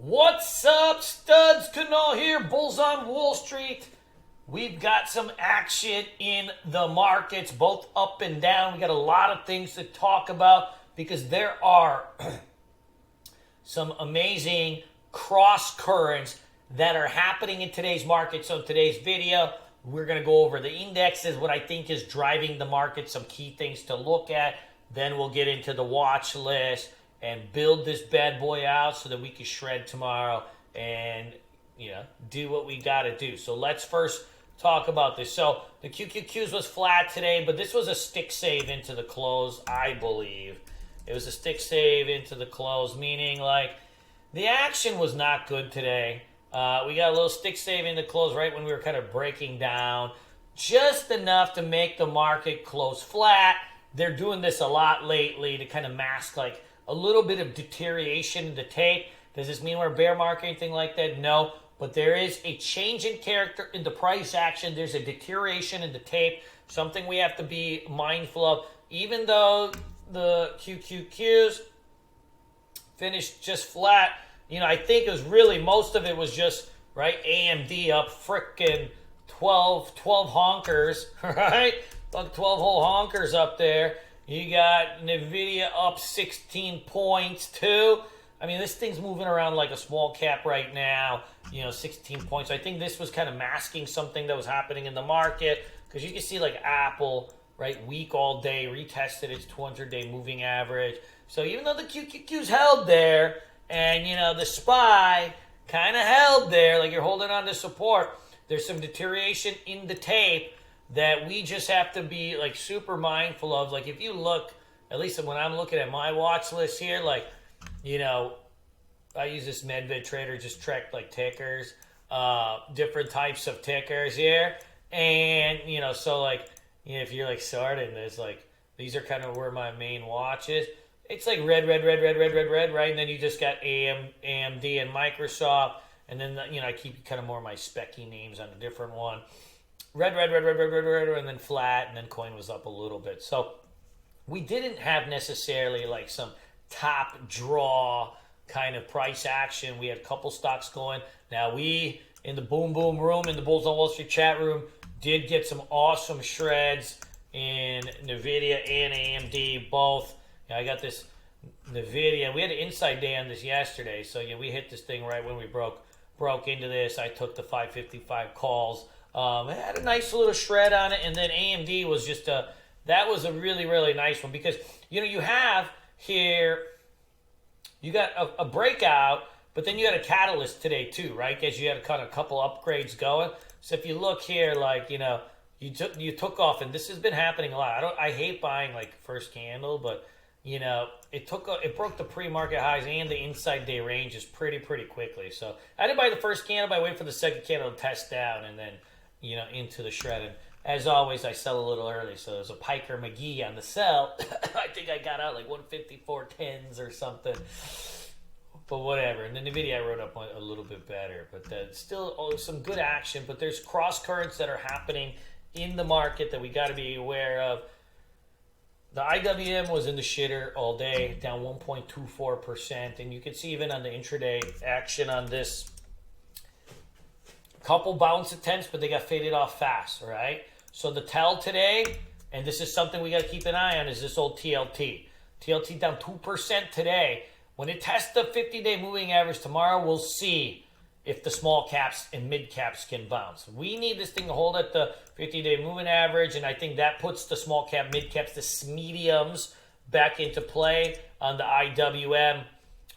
What's up, studs? Kunal here, Bulls on Wall Street. We've got some action in the markets, both up and down. We got a lot of things to talk about because there are some amazing cross currents that are happening in today's market. So in today's video, we're going to go over the indexes, what I think is driving the market, some key things to look at. Then we'll get into the watch list and build this bad boy out so that we can shred tomorrow and, do what we got to do. So let's first talk about this. So the QQQs was flat today, but this was a stick save into the close, I believe. It was a stick save into the close, meaning like the action was not good today. We got a little stick save in the close right when we were kind of breaking down, just enough to make the market close flat. They're doing this a lot lately to kind of mask like a little bit of deterioration in the tape. Does this mean we're a bear market or anything like that? No, but there is a change in character in the price action. There's a deterioration in the tape, something we have to be mindful of. Even though the QQQs finished just flat, I think it was really, most of it was just, right, AMD up frickin' 12 honkers, right? Like 12 whole honkers up there. You got NVIDIA up 16 points too. I mean, this thing's moving around like a small cap right now, 16 points. I think this was kind of masking something that was happening in the market because you can see like Apple, right, weak all day, retested its 200-day moving average. So even though the QQQ's held there and, the SPY kind of held there, like you're holding on to support, there's some deterioration in the tape that we just have to be like super mindful of. Like if you look, at least when I'm looking at my watch list here, like, I use this Medved trader, just track like tickers, different types of tickers here. And, so like, if you're like starting this, like these are kind of where my main watch is. It's like red, right? And then you just got AMD and Microsoft. And then, I keep kind of more of my specky names on a different one. Red, and then flat, and then coin was up a little bit. So we didn't have necessarily like some top draw kind of price action. We had a couple stocks going. Now we, in the boom room, in the Bulls on Wall Street chat room, did get some awesome shreds in NVIDIA and AMD, both. I got this NVIDIA. We had an inside day on this yesterday. So we hit this thing right when we broke into this. I took the 555 calls. It had a nice little shred on it, and then AMD was just that was a really, really nice one because, you have here, you got a breakout, but then you had a catalyst today too, right? Because you had kind of a couple upgrades going. So if you look here, like, you took off, and this has been happening a lot. I hate buying like first candle, but, it broke the pre-market highs and the inside day ranges pretty quickly. So I didn't buy the first candle, but I wait for the second candle to test down and then, into the shred. And as always, I sell a little early. So there's a Piker McGee on the sell. I think I got out like 154.10s or something. But whatever. And then NVIDIA I wrote up a little bit better. But that's still some good action. But there's cross currents that are happening in the market that we got to be aware of. The IWM was in the shitter all day, down 1.24%. And you can see even on the intraday action on this, couple bounce attempts, but they got faded off fast, right? So the tell today, and this is something we got to keep an eye on, is this old TLT. TLT down 2% today. When it tests the 50-day moving average tomorrow, we'll see if the small caps and mid caps can bounce. We need this thing to hold at the 50-day moving average, and I think that puts the small cap, mid caps, the mediums back into play on the IWM.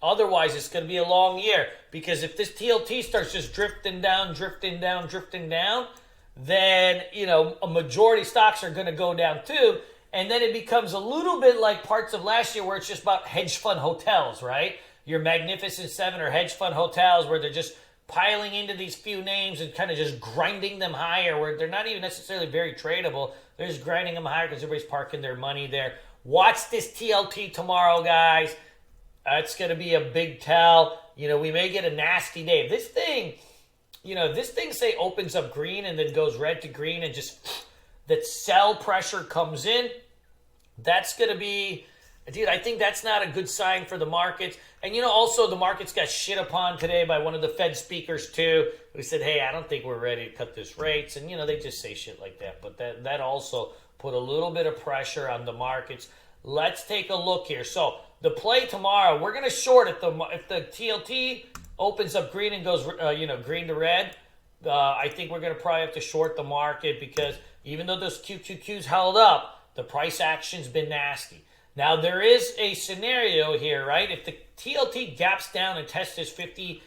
Otherwise, it's going to be a long year because if this TLT starts just drifting down, then, a majority of stocks are going to go down too. And then it becomes a little bit like parts of last year where it's just about hedge fund hotels, right? Your Magnificent Seven or hedge fund hotels where they're just piling into these few names and kind of just grinding them higher where they're not even necessarily very tradable. They're just grinding them higher because everybody's parking their money there. Watch this TLT tomorrow, guys. It's going to be a big tell. We may get a nasty day. This thing, say opens up green and then goes red to green and just that sell pressure comes in. That's going to be Dude, I think that's not a good sign for the markets. And, also the markets got shit upon today by one of the Fed speakers, too, who said, hey, I don't think we're ready to cut this rates. And, they just say shit like that. But that also put a little bit of pressure on the markets. Let's take a look here. So the play tomorrow, we're going to short if the TLT opens up green and goes, green to red. I think we're going to probably have to short the market because even though those QQQs held up, the price action's been nasty. Now, there is a scenario here, right? If the TLT gaps down and tests this 50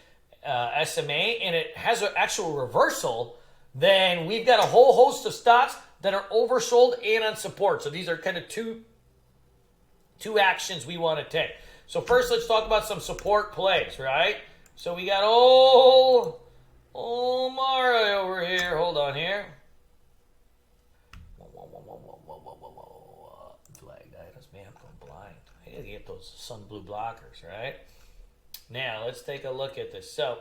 SMA and it has an actual reversal, then we've got a whole host of stocks that are oversold and on support. So these are kind of two actions we want to take. So first, let's talk about some support plays, right? So we got Mara over here. Hold on here. Flagged items. Man, I'm going blind. I gotta get those sun blue blockers, right? Now, let's take a look at this. So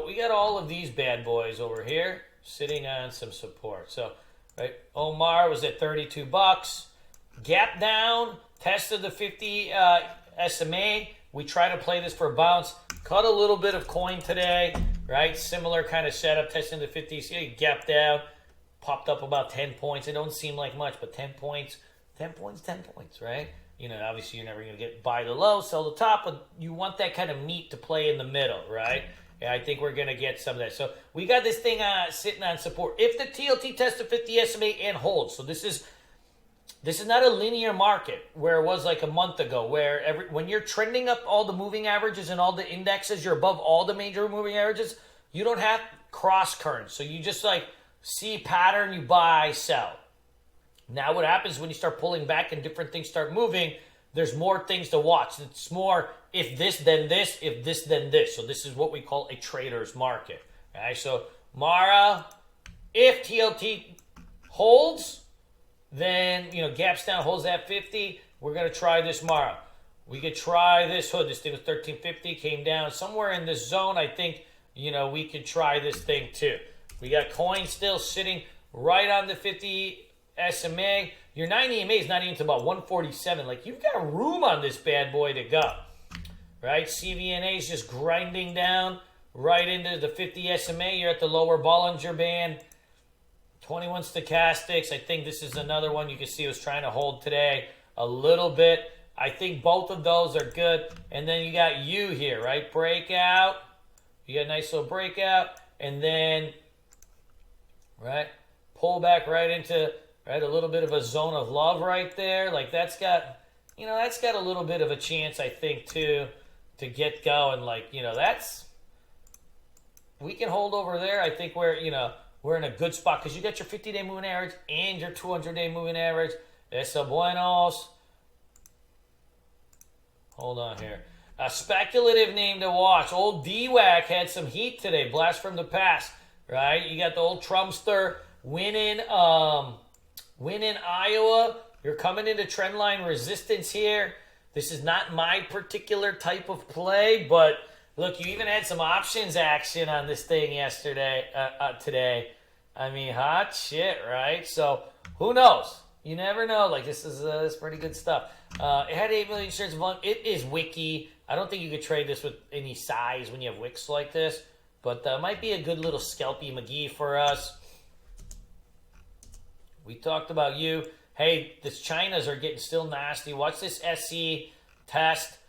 we got all of these bad boys over here sitting on some support. So, right, Omar was at $32. Gap down, tested the 50 SMA. We try to play this for a bounce. Cut a little bit of coin today, right? Similar kind of setup, testing the 50. See, gap down, popped up about 10 points. It don't seem like much, but 10 points, right? Obviously you're never going to get buy the low, sell the top, but you want that kind of meat to play in the middle, right? Yeah, I think we're going to get some of that. So we got this thing sitting on support. If the TLT tests the 50 SMA and holds, so this is not a linear market where it was like a month ago, where when you're trending up all the moving averages and all the indexes, you're above all the major moving averages, you don't have cross currents. So you just see pattern, you buy, sell. Now what happens when you start pulling back and different things start moving, there's more things to watch. It's more if this, then this, if this, then this. So this is what we call a trader's market. All right, so Mara, if TLT holds, then, gaps down, holds at 50. We're going to try this Mara. We could try this hood. This thing was 1350, came down somewhere in this zone. I think, we could try this thing too. We got coin still sitting right on the 50 SMA. Your 90 EMA is not even to about 147. You've got room on this bad boy to go, right? CVNA is just grinding down right into the 50 SMA. You're at the lower Bollinger Band. 21 stochastics. I think this is another one you can see was trying to hold today a little bit. I think both of those are good. And then you got you here, right? Breakout. You got a nice little breakout. And then, right, pull back right into, right, a little bit of a zone of love right there. That's got, that's got a little bit of a chance, I think, to get going. We can hold over there. I think we're in a good spot because you got your 50-day moving average and your 200-day moving average. Eso buenos. Hold on here. A speculative name to watch. Old DWAC had some heat today. Blast from the past, right? You got the old Trumpster winning Iowa. You're coming into trendline resistance here. This is not my particular type of play, but look, you even had some options action on this thing today. I mean, hot shit, right? So, who knows? You never know. This is pretty good stuff. It had 8 million shares of volume. It is wicky. I don't think you could trade this with any size when you have wicks like this, but might be a good little scalpy McGee for us. We talked about you. Hey, this Chinas are getting still nasty. Watch this SC test.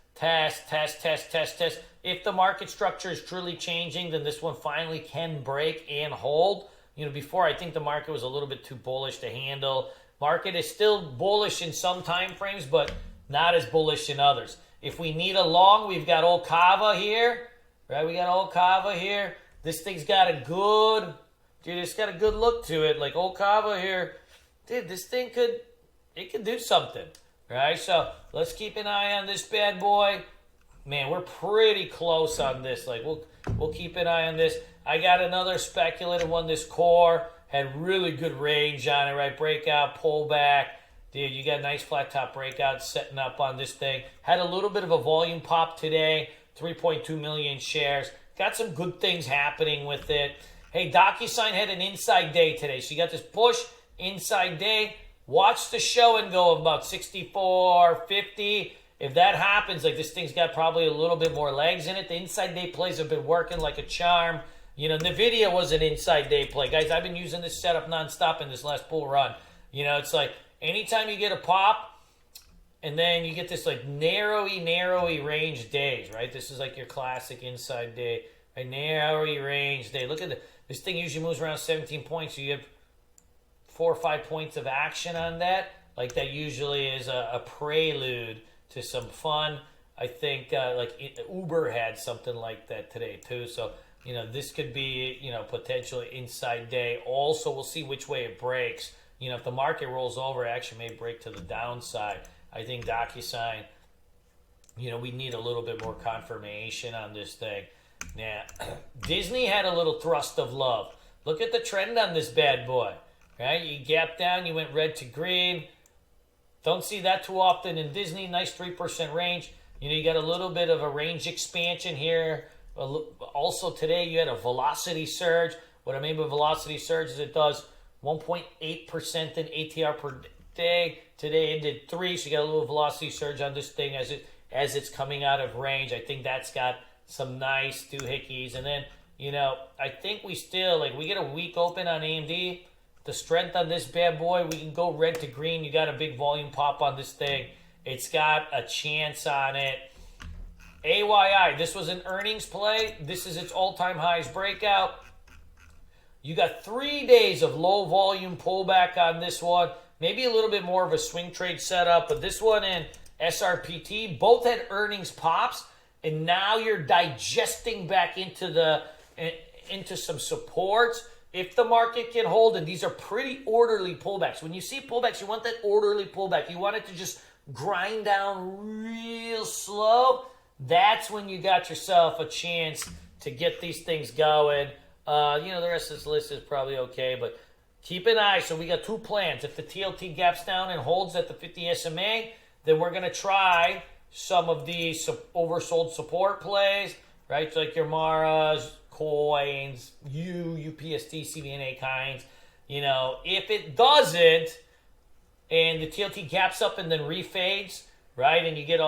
If the market structure is truly changing, then this one finally can break and hold. Before I think the market was a little bit too bullish to handle. Market is still bullish in some time frames, but not as bullish in others. If we need a long, we've got old Kava here, right? We got old Kava here. This thing's got a good, it's got a good look to it. Old Kava here, dude, this thing could do something, right? So let's keep an eye on this bad boy. Man, we're pretty close on this. We'll keep an eye on this. I got another speculative one. This core had really good range on it, right? Breakout, pullback. Dude, you got a nice flat top breakout setting up on this thing. Had a little bit of a volume pop today. 3.2 million shares. Got some good things happening with it. Hey, DocuSign had an inside day today. So you got this push, inside day. watch the show and go of about 64.50. If that happens, like this thing's got probably a little bit more legs in it. The inside day plays have been working like a charm. You know, NVIDIA was an inside day play. Guys, I've been using this setup nonstop in this last bull run. You know, it's like anytime you get a pop and then you get this like narrowy range days, right? This is like your classic inside day. A narrowy range day. Look at this thing usually moves around 17 points. So you have 4 or 5 points of action on that. Like that usually is a prelude to some fun. I think Uber had something like that today too. So, you know, this could be, you know, potentially inside day. Also, we'll see which way it breaks. You know, if the market rolls over, it actually may break to the downside. I think DocuSign, you know, we need a little bit more confirmation on this thing. Now, Disney had a little thrust of love. Look at the trend on this bad boy. Right? You gapped down, you went red to green. Don't see that too often in Disney. Nice 3% range. You know, you got a little bit of a range expansion here. Also today, you had a velocity surge. What I mean by velocity surge is it does 1.8% in ATR per day. Today it did 3, so you got a little velocity surge on this thing as it's coming out of range. I think that's got some nice doohickeys. And then, you know, I think we still, like, we get a weak open on AMD. The strength on this bad boy, we can go red to green. You got a big volume pop on this thing. It's got a chance on it. AYI, this was an earnings play. This is its all-time highs breakout. You got 3 days of low volume pullback on this one. Maybe a little bit more of a swing trade setup, but this one and SRPT both had earnings pops, and now you're digesting back into some supports. If the market can hold, and these are pretty orderly pullbacks. When you see pullbacks, you want that orderly pullback. You want it to just grind down real slow. That's when you got yourself a chance to get these things going. You know, the rest of this list is probably okay, but keep an eye. So we got 2 plans. If the TLT gaps down and holds at the 50 SMA, then we're going to try some of these oversold support plays, right? So like your Maras, coins, UPST, CVNA kinds. You know, if it doesn't, and the TLT gaps up and then refades, right, and you get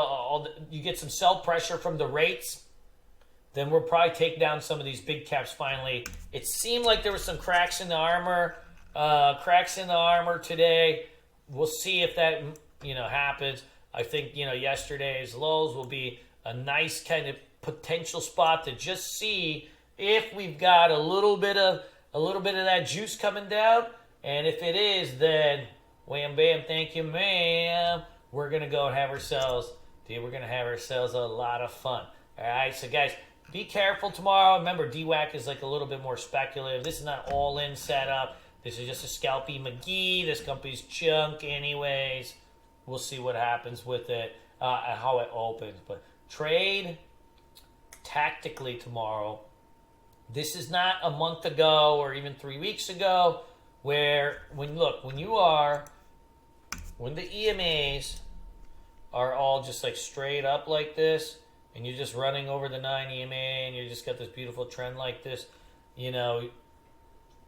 you get some sell pressure from the rates, then we'll probably take down some of these big caps finally. It seemed like there were some cracks in the armor today. We'll see if that, you know, happens. I think, you know, yesterday's lows will be a nice kind of potential spot to just see if we've got a little bit of that juice coming down, and if it is, then wham bam, thank you, ma'am. We're gonna go and have ourselves, we're gonna have ourselves a lot of fun. All right, so guys, be careful tomorrow. Remember, DWAC is like a little bit more speculative. This is not all-in setup. This is just a scalpy McGee. This company's junk, anyways. We'll see what happens with it, how it opens. But trade tactically tomorrow. This is not a month ago or even 3 weeks ago where, when the EMAs are all just like straight up like this, and you're just running over the 9 EMA and you just got this beautiful trend like this, you know,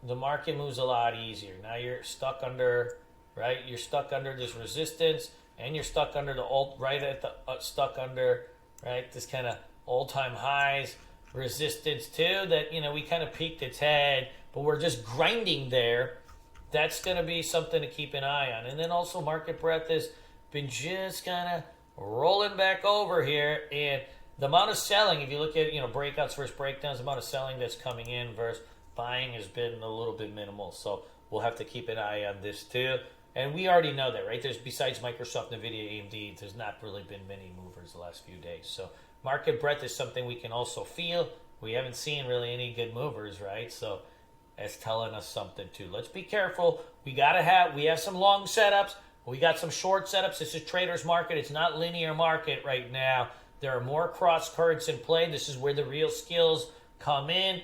the market moves a lot easier. Now you're stuck under, right? You're stuck under this resistance, and you're stuck under this kind of all-time highs resistance too, that, you know, we kind of peaked its head, but we're just grinding there. That's going to be something to keep an eye on. And then also market breadth has been just kind of rolling back over here, and the amount of selling, if you look at, you know, breakouts versus breakdowns, the amount of selling that's coming in versus buying has been a little bit minimal. So we'll have to keep an eye on this too. And we already know that, right? There's, besides Microsoft, NVIDIA, AMD, there's not really been many movers the last few days. So market breadth is something we can also feel. We haven't seen really any good movers, right? So that's telling us something too. Let's be careful. We have some long setups. We got some short setups. This is trader's market. It's not linear market right now. There are more cross currents in play. This is where the real skills come in.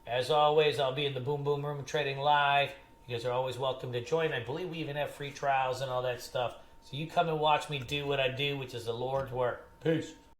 As always, I'll be in the Boom Boom Room trading live. You guys are always welcome to join. I believe we even have free trials and all that stuff. So you come and watch me do what I do, which is the Lord's work. Peace.